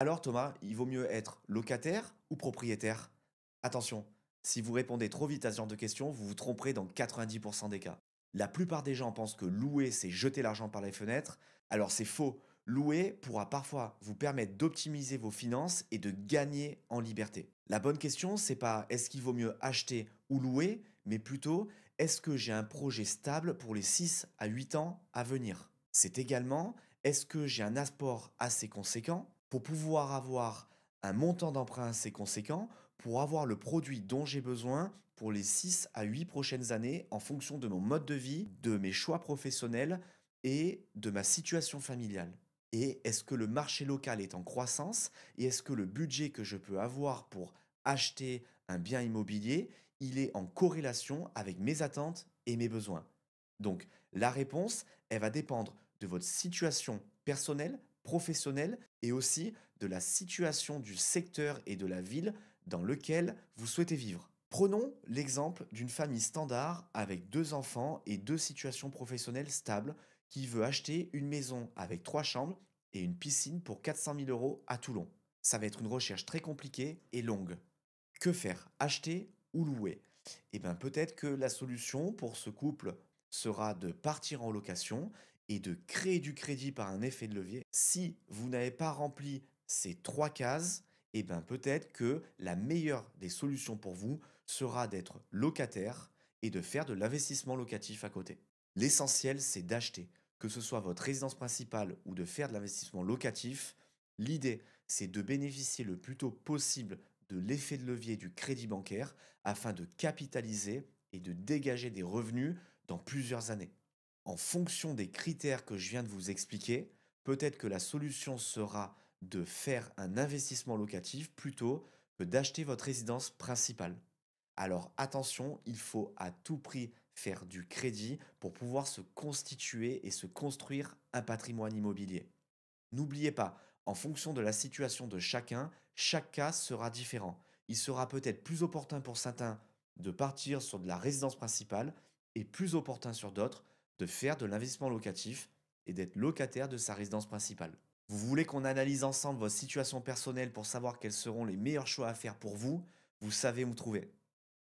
Alors Thomas, il vaut mieux être locataire ou propriétaire? Attention, si vous répondez trop vite à ce genre de questions, vous vous tromperez dans 90% des cas. La plupart des gens pensent que louer, c'est jeter l'argent par les fenêtres. Alors c'est faux. Louer pourra parfois vous permettre d'optimiser vos finances et de gagner en liberté. La bonne question, c'est pas est-ce qu'il vaut mieux acheter ou louer, mais plutôt est-ce que j'ai un projet stable pour les 6 à 8 ans à venir? C'est également est-ce que j'ai un apport assez conséquent pour pouvoir avoir un montant d'emprunt assez conséquent pour avoir le produit dont j'ai besoin pour les 6 à 8 prochaines années en fonction de mon mode de vie, de mes choix professionnels et de ma situation familiale. Et est-ce que le marché local est en croissance et est-ce que le budget que je peux avoir pour acheter un bien immobilier, il est en corrélation avec mes attentes et mes besoins? Donc la réponse, elle va dépendre de votre situation personnelle, professionnelle et aussi de la situation du secteur et de la ville dans lequel vous souhaitez vivre. Prenons l'exemple d'une famille standard avec deux enfants et deux situations professionnelles stables qui veut acheter une maison avec trois chambres et une piscine pour 400 000 euros à Toulon. Ça va être une recherche très compliquée et longue. Que faire? Acheter ou louer? Eh bien, peut-être que la solution pour ce couple sera de partir en location et de créer du crédit par un effet de levier. Si vous n'avez pas rempli ces 3 cases, eh bien, peut-être que la meilleure des solutions pour vous sera d'être locataire et de faire de l'investissement locatif à côté. L'essentiel, c'est d'acheter, que ce soit votre résidence principale ou de faire de l'investissement locatif. L'idée, c'est de bénéficier le plus tôt possible de l'effet de levier du crédit bancaire afin de capitaliser et de dégager des revenus dans plusieurs années. En fonction des critères que je viens de vous expliquer, peut-être que la solution sera de faire un investissement locatif plutôt que d'acheter votre résidence principale. Alors attention, il faut à tout prix faire du crédit pour pouvoir se constituer et se construire un patrimoine immobilier. N'oubliez pas, en fonction de la situation de chacun, chaque cas sera différent. Il sera peut-être plus opportun pour certains de partir sur de la résidence principale et plus opportun sur d'autres de faire de l'investissement locatif et d'être locataire de sa résidence principale. Vous voulez qu'on analyse ensemble votre situation personnelle pour savoir quels seront les meilleurs choix à faire pour vous? Vous savez où me trouver.